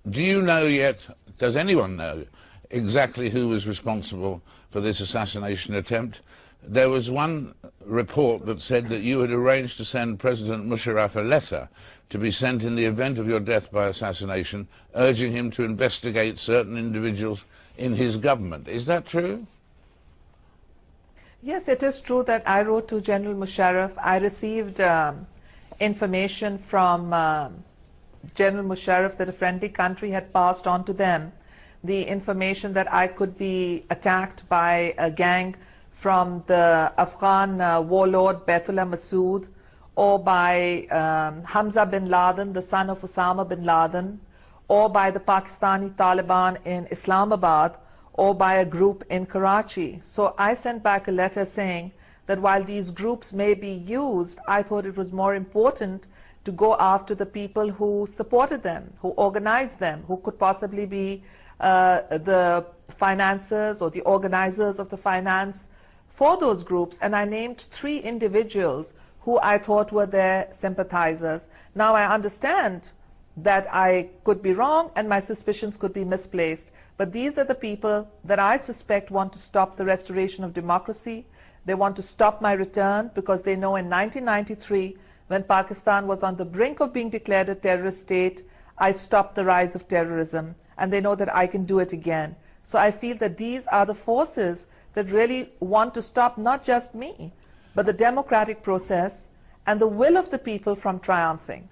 Do you know yet, does anyone know, exactly who was responsible for this assassination attempt? There was one report that said that you had arranged to send President Musharraf a letter to be sent in the event of your death by assassination, urging him to investigate certain individuals in his government. Is that true? Yes, it is true that I wrote to General Musharraf. I received information from General Musharraf that a friendly country had passed on to them the information that I could be attacked by a gang from the Afghan warlord Baitullah Masood, or by Hamza bin Laden, the son of Osama bin Laden, or by the Pakistani Taliban in Islamabad, or by a group in Karachi. So I sent back a letter saying that while these groups may be used, I thought it was more important to go after the people who supported them, who organized them, who could possibly be the financiers or the organizers of the finance for those groups. And I named 3 individuals who I thought were their sympathizers. Now I understand that I could be wrong and my suspicions could be misplaced, but these are the people that I suspect want to stop the restoration of democracy. They want to stop my return because they know in 1993, when Pakistan was on the brink of being declared a terrorist state, I stopped the rise of terrorism, and they know that I can do it again. So I feel that these are the forces that really want to stop not just me, but the democratic process and the will of the people from triumphing.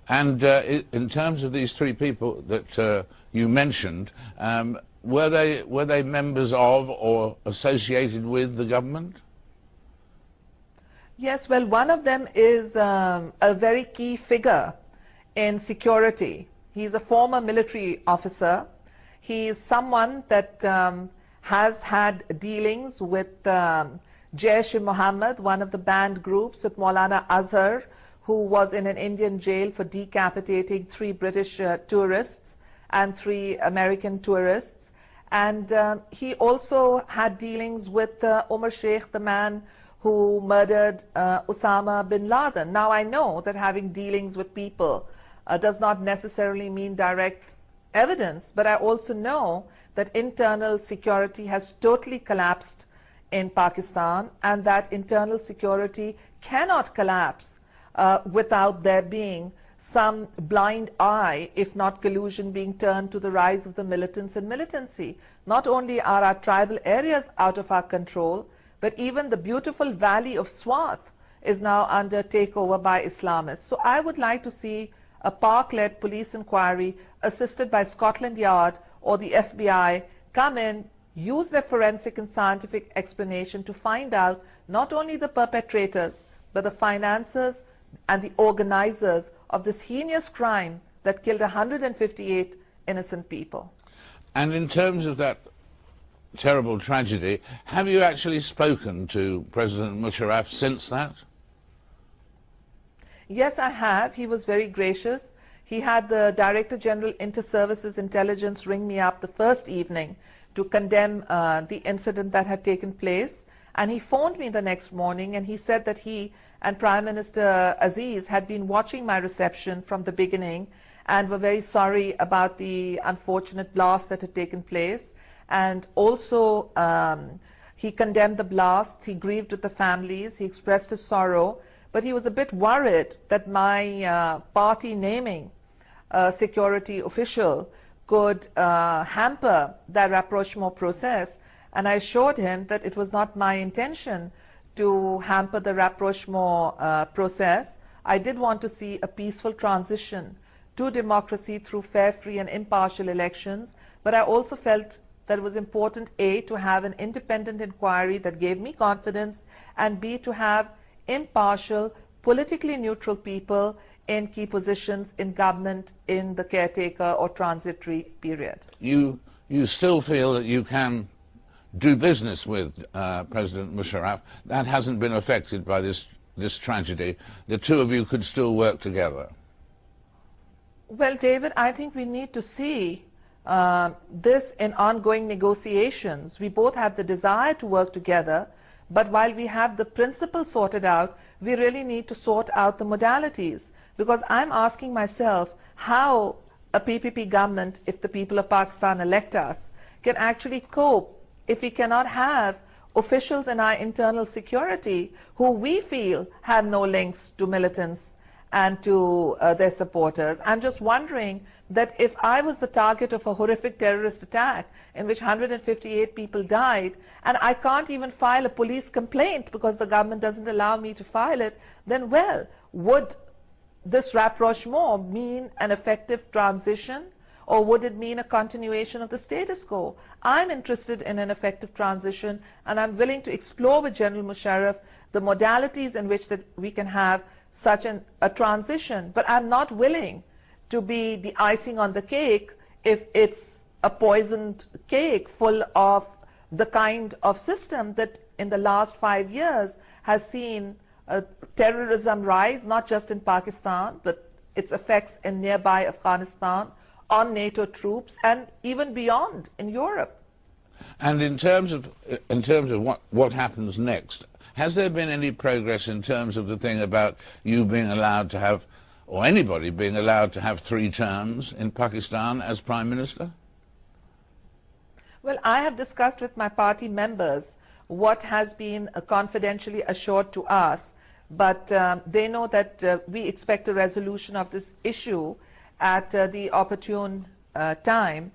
And in terms of these 3 people that you mentioned, were they members of or associated with the government? Yes, well, one of them is a very key figure in security. He's a former military officer. He is someone that has had dealings with Jaish-e-Mohammed, one of the banned groups, with Maulana Azhar, who was in an Indian jail for decapitating 3 British tourists and 3 American tourists. And he also had dealings with Umar Sheikh, the man who murdered Osama Bin Laden. Now I know that having dealings with people does not necessarily mean direct evidence, but I also know that internal security has totally collapsed in Pakistan, and that internal security cannot collapse without there being some blind eye, if not collusion, being turned to the rise of the militants and militancy. Not only are our tribal areas out of our control, but even the beautiful valley of Swat is now under takeover by Islamists. So I would like to see a Pak-led police inquiry assisted by Scotland Yard or the FBI come in, use their forensic and scientific explanation to find out not only the perpetrators, but the financiers and the organizers of this heinous crime that killed 158 innocent people. And in terms of that terrible tragedy, have you actually spoken to President Musharraf since that? Yes, I have. He was very gracious. He had the Director General Inter-Services Intelligence ring me up the first evening to condemn the incident that had taken place. And he phoned me the next morning and he said that he and Prime Minister Aziz had been watching my reception from the beginning and were very sorry about the unfortunate blast that had taken place. And also he condemned the blast, he grieved with the families, he expressed his sorrow, but he was a bit worried that my party naming a security official could hamper that rapprochement process. And I assured him that it was not my intention to hamper the rapprochement process. I did want to see a peaceful transition to democracy through fair, free and impartial elections, but I also felt that it was important, A, to have an independent inquiry that gave me confidence, and B, to have impartial, politically neutral people in key positions in government in the caretaker or transitory period. You still feel that you can do business with President Musharraf? That hasn't been affected by this tragedy. The 2 of you could still work together? Well, David, I think we need to see this in ongoing negotiations. We both have the desire to work together, but while we have the principles sorted out, we really need to sort out the modalities. Because I'm asking myself, how a PPP government, if the people of Pakistan elect us, can actually cope if we cannot have officials in our internal security who we feel have no links to militants and to their supporters. I'm just wondering that if I was the target of a horrific terrorist attack in which 158 people died, and I can't even file a police complaint because the government doesn't allow me to file it, then, well, would this rapprochement mean an effective transition, or would it mean a continuation of the status quo? I'm interested in an effective transition, and I'm willing to explore with General Musharraf the modalities in which that we can have such a transition. But I'm not willing to be the icing on the cake if it's a poisoned cake full of the kind of system that in the last 5 years has seen terrorism rise, not just in Pakistan, but its effects in nearby Afghanistan, on NATO troops, and even beyond in Europe. And in terms of what happens next, has there been any progress in terms of the thing about you being allowed to have, or anybody being allowed to have 3 terms in Pakistan as Prime Minister? Well, I have discussed with my party members what has been confidentially assured to us, but they know that we expect a resolution of this issue at the opportune time.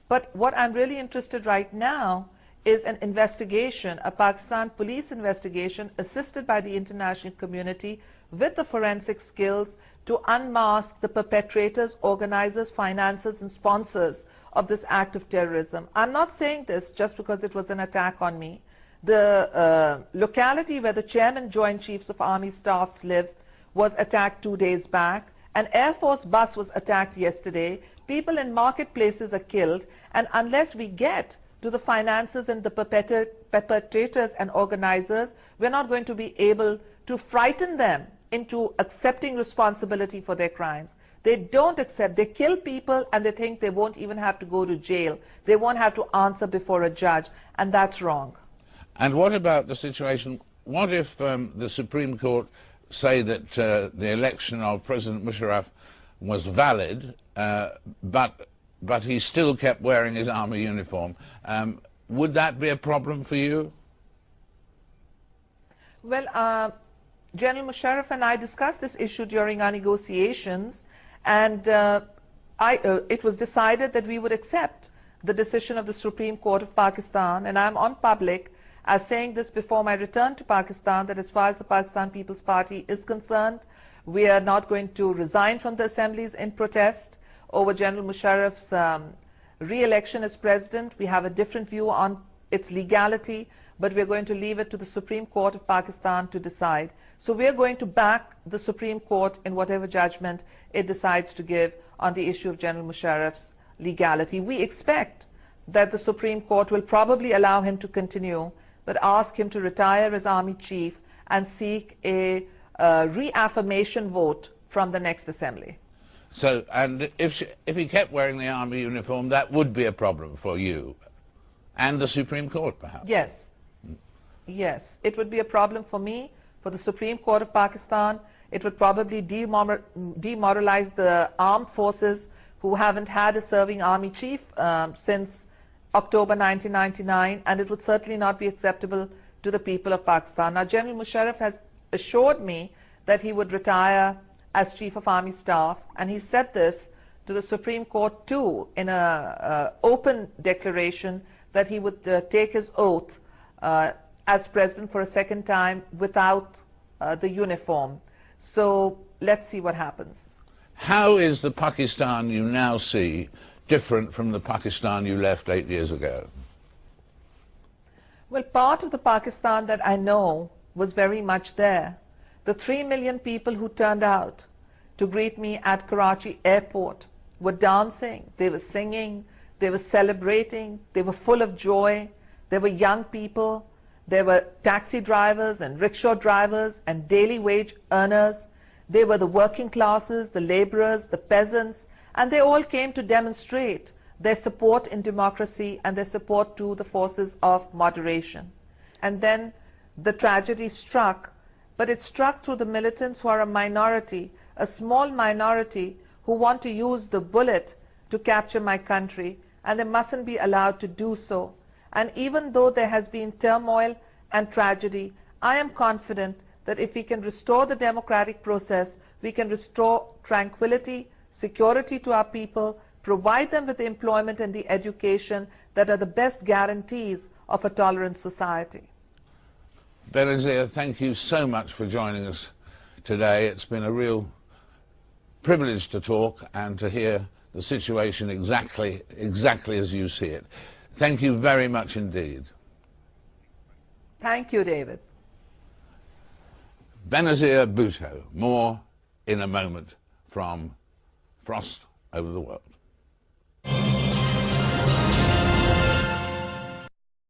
But what I'm really interested right now is an investigation, a Pakistan police investigation assisted by the international community with the forensic skills to unmask the perpetrators, organizers, financiers, and sponsors of this act of terrorism. I'm not saying this just because it was an attack on me. The locality where the chairman Joint Chiefs of Army Staffs lives was attacked 2 days back. An Air Force bus was attacked yesterday. People in marketplaces are killed. And unless we get to the financiers and the perpetrators and organizers, we're not going to be able to frighten them into accepting responsibility for their crimes. They don't accept. They kill people and they think they won't even have to go to jail. They won't have to answer before a judge. And that's wrong. And what about the situation? What if the Supreme Court say that the election of President Musharraf was valid, but he still kept wearing his army uniform? Would that be a problem for you? Well, General Musharraf and I discussed this issue during our negotiations, and it was decided that we would accept the decision of the Supreme Court of Pakistan, and I'm on public as saying this before my return to Pakistan, that as far as the Pakistan People's Party is concerned, we are not going to resign from the assemblies in protest over General Musharraf's re-election as president. We have a different view on its legality, but we're going to leave it to the Supreme Court of Pakistan to decide. So we're going to back the Supreme Court in whatever judgment it decides to give on the issue of General Musharraf's legality. We expect that the Supreme Court will probably allow him to continue, but ask him to retire as Army Chief and seek a reaffirmation vote from the next assembly. So, and if he kept wearing the army uniform, that would be a problem for you and the Supreme Court, perhaps? Yes. Yes, it would be a problem for me, for the Supreme Court of Pakistan. It would probably demoralize the armed forces who haven't had a serving Army Chief since October 1999, and it would certainly not be acceptable to the people of Pakistan. Now, General Musharraf has assured me that he would retire as Chief of Army Staff, and he said this to the Supreme Court too in an open declaration that he would take his oath as President for a second time without the uniform. So let's see what happens. How is the Pakistan you now see different from the Pakistan you left 8 years ago? Well, part of the Pakistan that I know was very much there. The 3 million people who turned out to greet me at Karachi airport were dancing, they were singing, they were celebrating, they were full of joy. There were young people, there were taxi drivers and rickshaw drivers and daily wage earners. They were the working classes, the laborers, the peasants, and they all came to demonstrate their support in democracy and their support to the forces of moderation. And then the tragedy struck, but it struck through the militants who are a minority, a small minority who want to use the bullet to capture my country, and they mustn't be allowed to do so. And even though there has been turmoil and tragedy, I am confident that if we can restore the democratic process, we can restore tranquility, security to our people, provide them with the employment and the education that are the best guarantees of a tolerant society. Benazir, thank you so much for joining us today. It's been a real privilege to talk and to hear the situation exactly as you see it. Thank you very much indeed. Thank you, David. Benazir Butto. More in a moment from Frost Over the World.